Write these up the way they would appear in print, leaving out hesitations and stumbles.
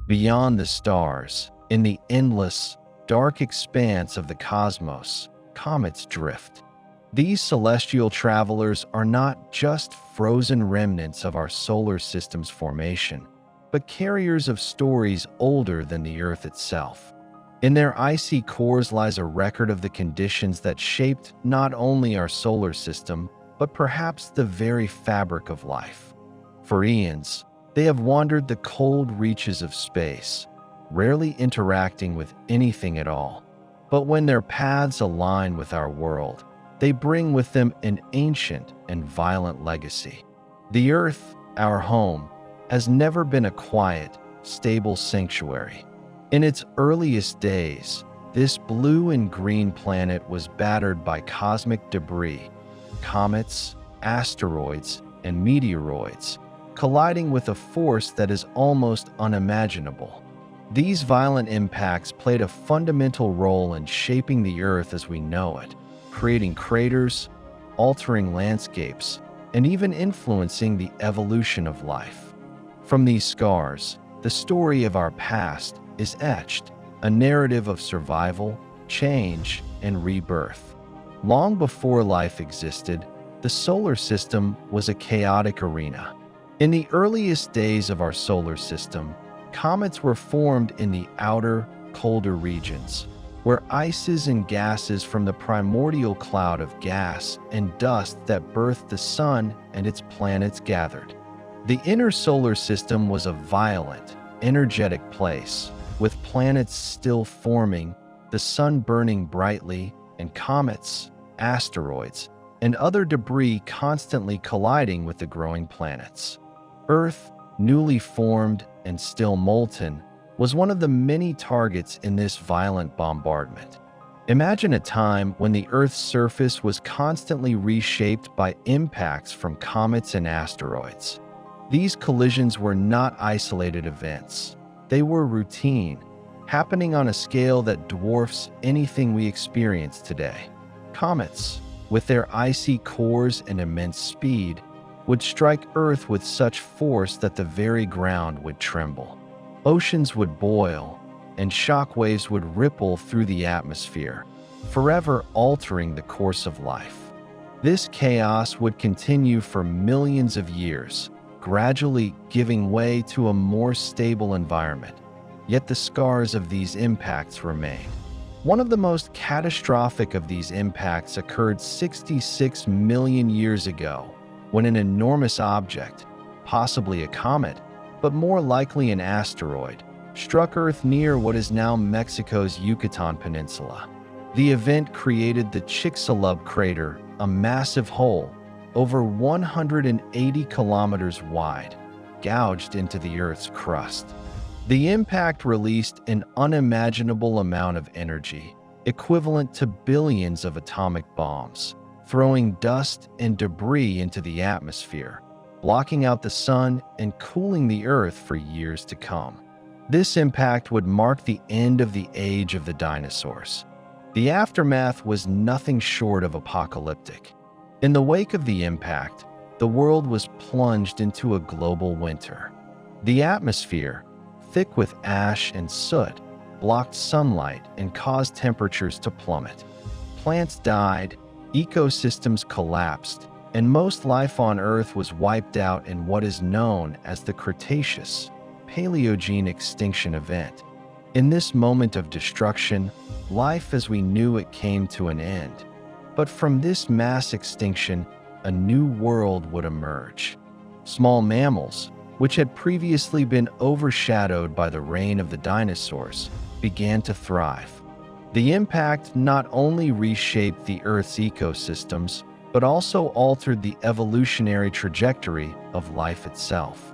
Beyond the stars, in the endless, dark expanse of the cosmos, comets drift. These celestial travelers are not just frozen remnants of our solar system's formation, but carriers of stories older than the Earth itself. In their icy cores lies a record of the conditions that shaped not only our solar system, but perhaps the very fabric of life. For eons, they have wandered the cold reaches of space, rarely interacting with anything at all. But when their paths align with our world, they bring with them an ancient and violent legacy. The Earth, our home, has never been a quiet, stable sanctuary. In its earliest days, this blue and green planet was battered by cosmic debris, comets, asteroids, and meteoroids, colliding with a force that is almost unimaginable. These violent impacts played a fundamental role in shaping the Earth as we know it, creating craters, altering landscapes, and even influencing the evolution of life. From these scars, the story of our past is etched, a narrative of survival, change, and rebirth. Long before life existed, the solar system was a chaotic arena. In the earliest days of our solar system, comets were formed in the outer, colder regions, where ices and gases from the primordial cloud of gas and dust that birthed the sun and its planets gathered. The inner solar system was a violent, energetic place, with planets still forming, the sun burning brightly, and comets, asteroids, and other debris constantly colliding with the growing planets. Earth, newly formed and still molten, was one of the many targets in this violent bombardment. Imagine a time when the Earth's surface was constantly reshaped by impacts from comets and asteroids. These collisions were not isolated events. They were routine, happening on a scale that dwarfs anything we experience today. Comets, with their icy cores and immense speed, would strike Earth with such force that the very ground would tremble. Oceans would boil, and shock waves would ripple through the atmosphere, forever altering the course of life. This chaos would continue for millions of years, gradually giving way to a more stable environment. Yet the scars of these impacts remain. One of the most catastrophic of these impacts occurred 66 million years ago, when an enormous object, possibly a comet, but more likely an asteroid, struck Earth near what is now Mexico's Yucatan Peninsula. The event created the Chicxulub crater, a massive hole, over 180 kilometers wide, gouged into the Earth's crust. The impact released an unimaginable amount of energy, equivalent to billions of atomic bombs, throwing dust and debris into the atmosphere, blocking out the sun and cooling the Earth for years to come. This impact would mark the end of the age of the dinosaurs. The aftermath was nothing short of apocalyptic. In the wake of the impact, the world was plunged into a global winter. The atmosphere, thick with ash and soot, blocked sunlight and caused temperatures to plummet. Plants died, ecosystems collapsed, and most life on Earth was wiped out in what is known as the Cretaceous, Paleogene extinction event. In this moment of destruction, life as we knew it came to an end. But from this mass extinction, a new world would emerge. Small mammals, which had previously been overshadowed by the reign of the dinosaurs, began to thrive. The impact not only reshaped the Earth's ecosystems, but also altered the evolutionary trajectory of life itself.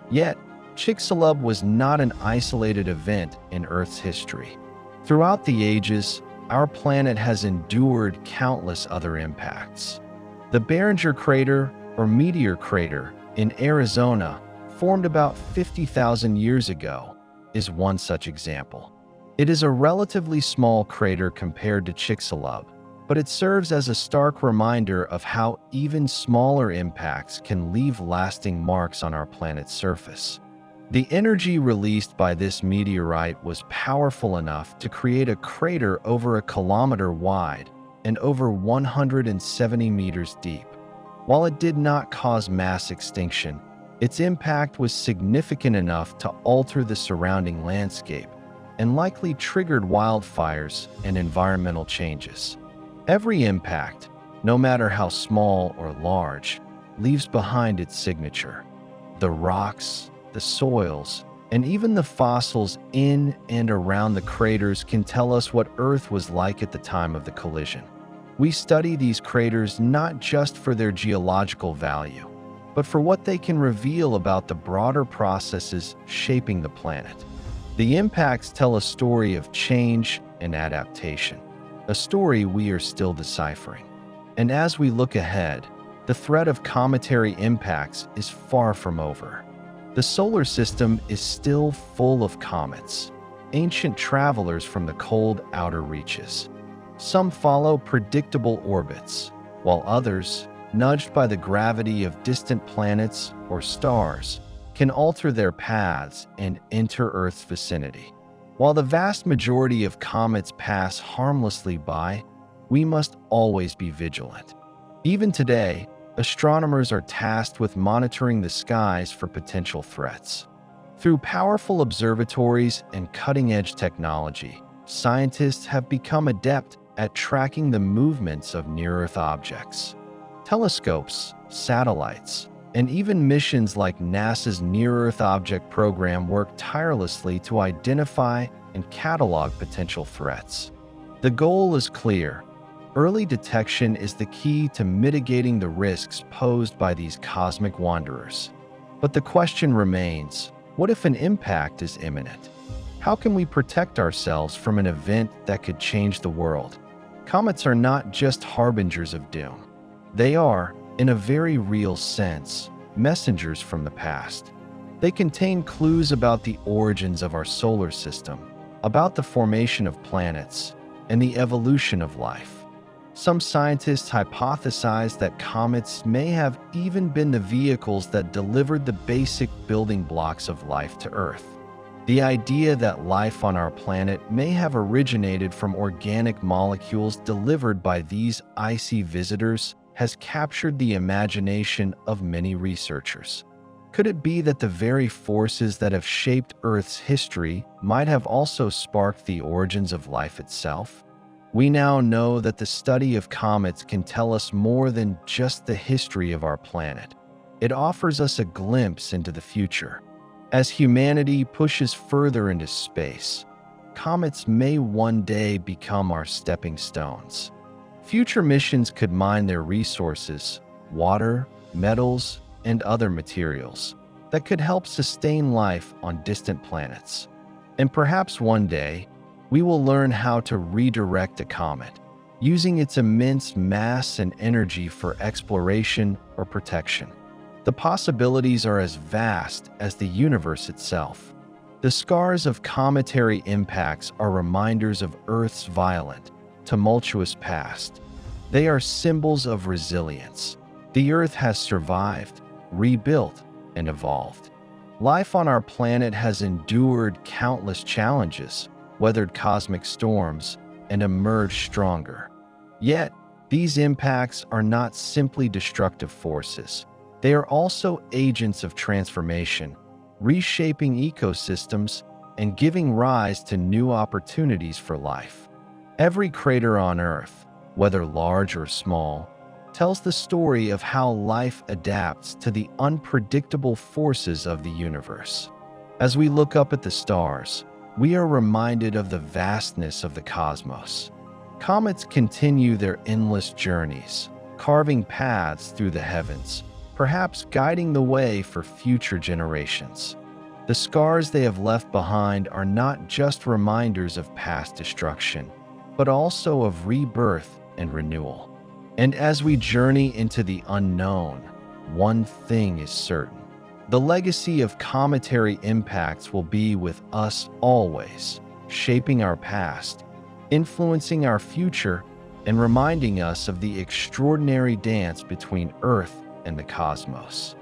Yet, Chicxulub was not an isolated event in Earth's history. Throughout the ages, our planet has endured countless other impacts. The Barringer Crater, or Meteor Crater, in Arizona, formed about 50,000 years ago, is one such example. It is a relatively small crater compared to Chicxulub, but it serves as a stark reminder of how even smaller impacts can leave lasting marks on our planet's surface. The energy released by this meteorite was powerful enough to create a crater over a kilometer wide and over 170 meters deep. While it did not cause mass extinction, its impact was significant enough to alter the surrounding landscape and likely triggered wildfires and environmental changes. Every impact, no matter how small or large, leaves behind its signature. The rocks, the soils, and even the fossils in and around the craters can tell us what Earth was like at the time of the collision. We study these craters not just for their geological value, but for what they can reveal about the broader processes shaping the planet. The impacts tell a story of change and adaptation, a story we are still deciphering. And as we look ahead, the threat of cometary impacts is far from over. The solar system is still full of comets, ancient travelers from the cold outer reaches. Some follow predictable orbits, while others, nudged by the gravity of distant planets or stars, can alter their paths and enter Earth's vicinity. While the vast majority of comets pass harmlessly by, we must always be vigilant. Even today, astronomers are tasked with monitoring the skies for potential threats. Through powerful observatories and cutting-edge technology, scientists have become adept at tracking the movements of near-Earth objects. Telescopes, satellites, and even missions like NASA's Near-Earth Object Program work tirelessly to identify and catalog potential threats. The goal is clear. Early detection is the key to mitigating the risks posed by these cosmic wanderers. But the question remains, what if an impact is imminent? How can we protect ourselves from an event that could change the world? Comets are not just harbingers of doom. They are, in a very real sense, messengers from the past. They contain clues about the origins of our solar system, about the formation of planets, and the evolution of life. Some scientists hypothesize that comets may have even been the vehicles that delivered the basic building blocks of life to Earth. The idea that life on our planet may have originated from organic molecules delivered by these icy visitors has captured the imagination of many researchers. Could it be that the very forces that have shaped Earth's history might have also sparked the origins of life itself? We now know that the study of comets can tell us more than just the history of our planet. It offers us a glimpse into the future. As humanity pushes further into space, comets may one day become our stepping stones. Future missions could mine their resources, water, metals, and other materials that could help sustain life on distant planets. And perhaps one day, we will learn how to redirect a comet, using its immense mass and energy for exploration or protection. The possibilities are as vast as the universe itself. The scars of cometary impacts are reminders of Earth's violent, tumultuous past. They are symbols of resilience. The Earth has survived, rebuilt, and evolved. Life on our planet has endured countless challenges, weathered cosmic storms, and emerged stronger. Yet, these impacts are not simply destructive forces. They are also agents of transformation, reshaping ecosystems and giving rise to new opportunities for life. Every crater on Earth, whether large or small, tells the story of how life adapts to the unpredictable forces of the universe. As we look up at the stars, we are reminded of the vastness of the cosmos. Comets continue their endless journeys, carving paths through the heavens, perhaps guiding the way for future generations. The scars they have left behind are not just reminders of past destruction, but also of rebirth and renewal. And as we journey into the unknown, one thing is certain. The legacy of cometary impacts will be with us always, shaping our past, influencing our future, and reminding us of the extraordinary dance between Earth and the cosmos.